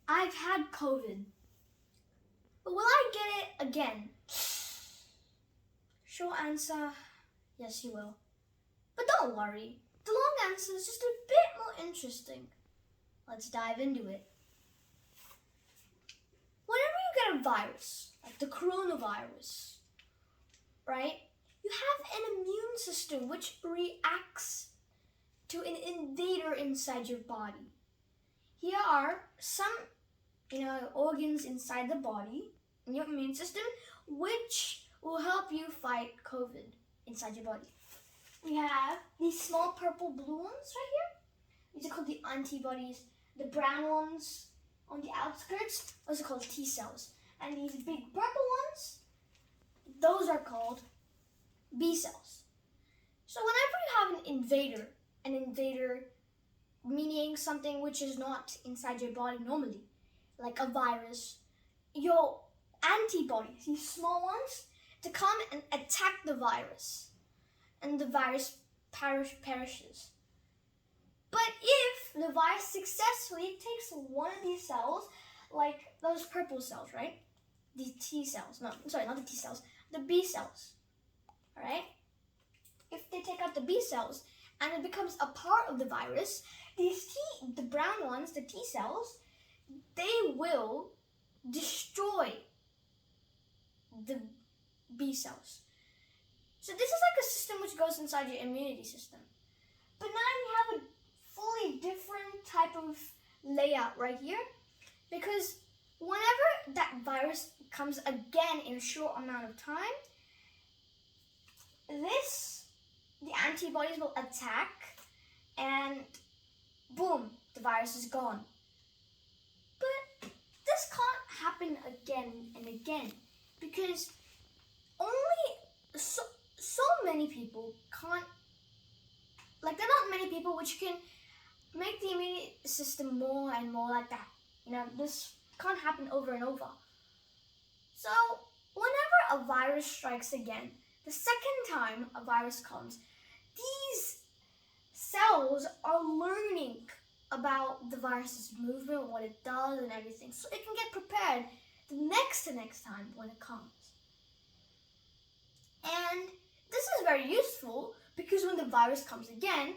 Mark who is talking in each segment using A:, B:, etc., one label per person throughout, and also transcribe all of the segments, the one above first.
A: I've had COVID. But will I get it again? Short answer, yes you will. But don't worry, the long answer is just a bit more interesting. Let's dive into it. Whenever you get a virus, like the coronavirus, right? You have an immune system which reacts to an invader inside your body. Here are some, organs inside the body in your immune system which will help you fight COVID inside your body. We have these small purple blue ones right here. These are called the antibodies. The brown ones on the outskirts, those are called T cells. And these big purple ones, those are called B cells. So whenever you have an invader meaning something which is not inside your body normally, like a virus, your antibodies, these small ones, to come and attack the virus, and the virus perishes. But if the virus successfully takes one of these cells, like those purple cells, right? The T cells, not the T cells, the B cells, all right? If they take out the B cells and it becomes a part of the virus, the brown ones, the T cells, they will destroy the B cells. So this is like a system which goes inside your immunity system. But now you have a fully different type of layout right here, because whenever that virus comes again in a short amount of time, the antibodies will attack and boom, the virus is gone. But this can't happen again and again because only so many people can't, there are not many people which can make the immune system more and more like that. This can't happen over and over. So whenever a virus strikes again, the second time a virus comes, these cells are learning about the virus's movement, what it does and everything, so it can get prepared the next time when it comes. And this is very useful because when the virus comes again,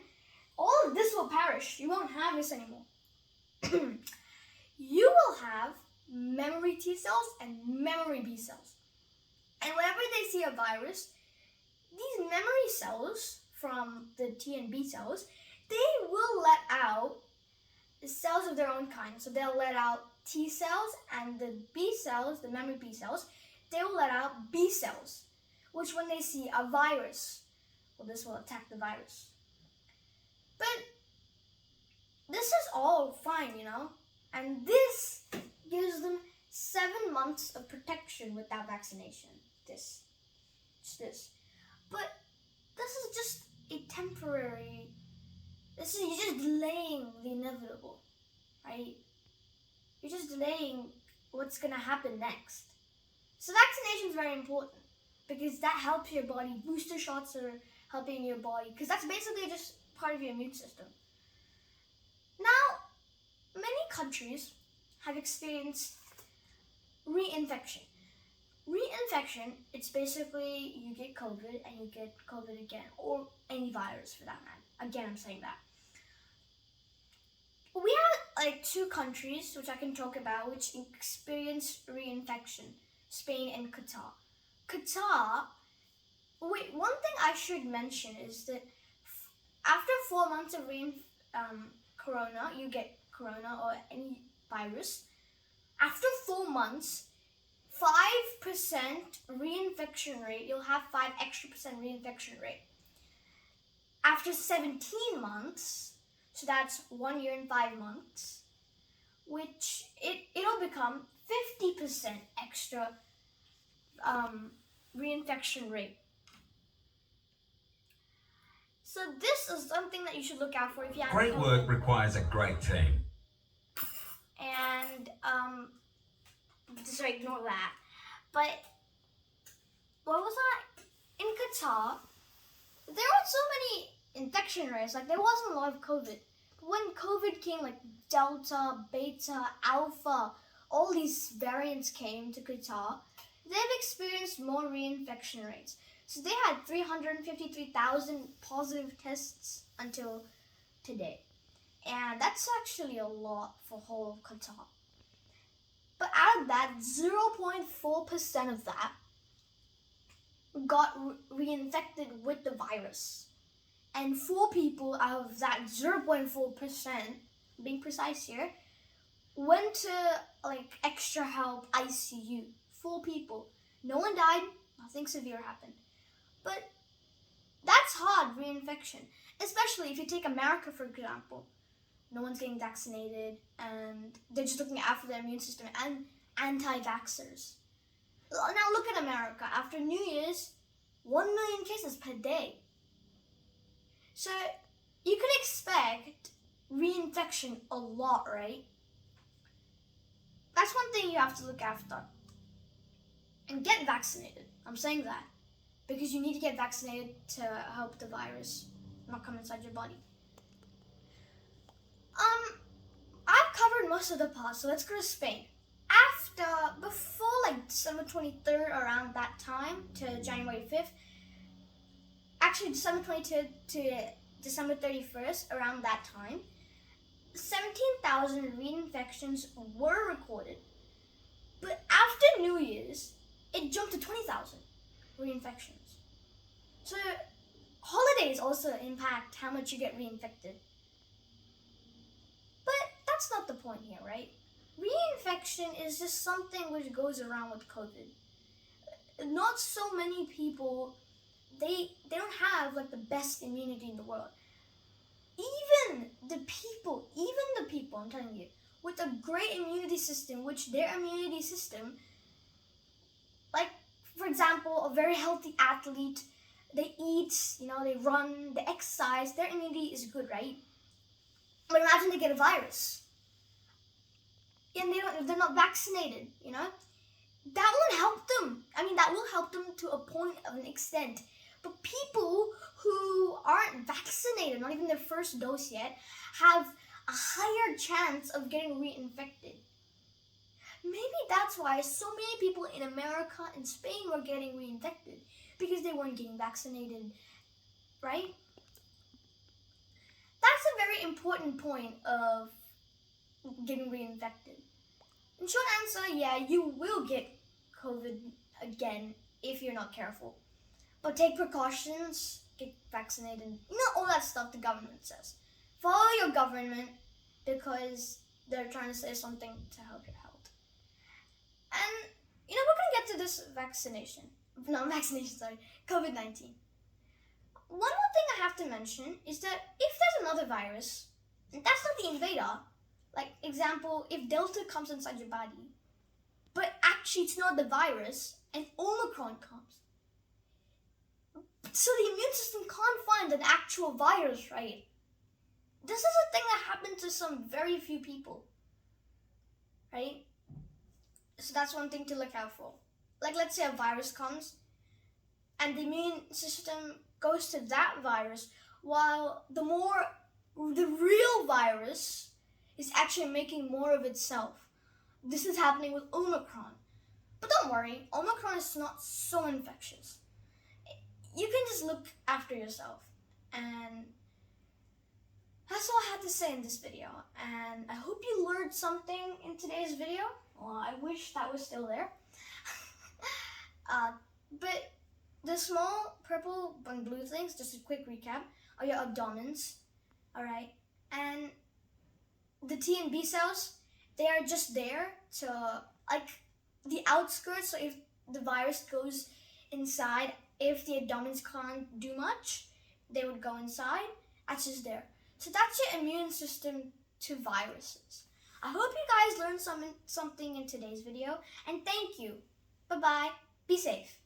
A: all of this will perish. You won't have this anymore. You will have memory T cells and memory B cells. And whenever they see a virus, these memory cells from the T and B cells, they will let out the cells of their own kind. So they'll let out T cells, and the B cells, the memory B cells, they will let out B cells, which when they see a virus, well, this will attack the virus. But this is all fine, and this gives them 7 months of protection without vaccination. This. But this is just a temporary, you're just delaying the inevitable, right? You're just delaying what's going to happen next. So vaccination is very important because that helps your body. Booster shots are helping your body because that's basically just part of your immune system. Now, many countries have experienced reinfection. Reinfection, it's basically you get COVID and you get COVID again, or any virus for that matter. Again, I'm saying that. We have 2 countries which I can talk about which experienced reinfection: Spain and Qatar. One thing I should mention is that after 4 months of corona, you get corona or any virus. After 4 months, 5% reinfection rate, you'll have 5% extra reinfection rate. After 17 months, so that's 1 year and 5 months, which it'll become 50% extra reinfection rate. So this is something that you should look out for if you have
B: Great work requires a great team.
A: And just ignore that. But what was that? In Qatar, there were so many infection rates. There wasn't a lot of COVID, when COVID came, like Delta, Beta, Alpha, all these variants came to Qatar, they've experienced more reinfection rates. So they had 353,000 positive tests until today. And that's actually a lot for whole of Qatar. But out of that, 0.4% of that got reinfected with the virus. And 4 people out of that 0.4%, being precise here, went to like extra help ICU. 4 people. No one died, nothing severe happened. But that's hard reinfection, especially if you take America for example. No one's getting vaccinated and they're just looking after their immune system and anti-vaxxers. Now look at America. After New Year's, 1 million cases per day. So you can expect reinfection a lot, right? That's one thing you have to look after. And get vaccinated. I'm saying that because you need to get vaccinated to help the virus not come inside your body. I've covered most of the past, so let's go to Spain. Before like December 23rd, around that time, to January 5th, actually December 23rd to December 31st, around that time, 17,000 reinfections were recorded. But after New Year's, it jumped to 20,000 reinfections. So holidays also impact how much you get reinfected. But that's not the point here, right? Reinfection is just something which goes around with COVID. Not so many people, they don't have like the best immunity in the world. Even the people, I'm telling you, with a great immunity system, which their immunity system, like for example, a very healthy athlete, they eat, they run, they exercise, their immunity is good, right? But imagine they get a virus and they're not vaccinated, that won't help them. I mean, that will help them to a point of an extent. But people who aren't vaccinated, not even their first dose yet, have a higher chance of getting reinfected. Maybe that's why so many people in America and Spain were getting reinfected, because they weren't getting vaccinated, right? That's a very important point of getting reinfected. In short answer, yeah, you will get COVID again if you're not careful. But take precautions, get vaccinated, all that stuff the government says. Follow your government because they're trying to say something to help your health. And, we're going to get to this COVID-19. One more thing I have to mention is that if there's another virus, that's not the invader. Like, example, if Delta comes inside your body, but actually it's not the virus, and Omicron comes. So the immune system can't find an actual virus, right? This is a thing that happened to some very few people, right? So that's one thing to look out for. Like, let's say a virus comes, and the immune system goes to that virus, while the real virus is actually making more of itself. This is happening with Omicron. But don't worry, Omicron is not so infectious. You can just look after yourself. And that's all I had to say in this video. And I hope you learned something in today's video. Well, I wish that was still there. But the small purple and blue things, just a quick recap, are your abdomens. Alright? And the T and B cells, they are just there to, like, the outskirts. So if the virus goes inside, if the abdomens can't do much, they would go inside. That's just there. So that's your immune system to viruses. I hope you guys learned something in today's video, and thank you. Bye-bye. Be safe.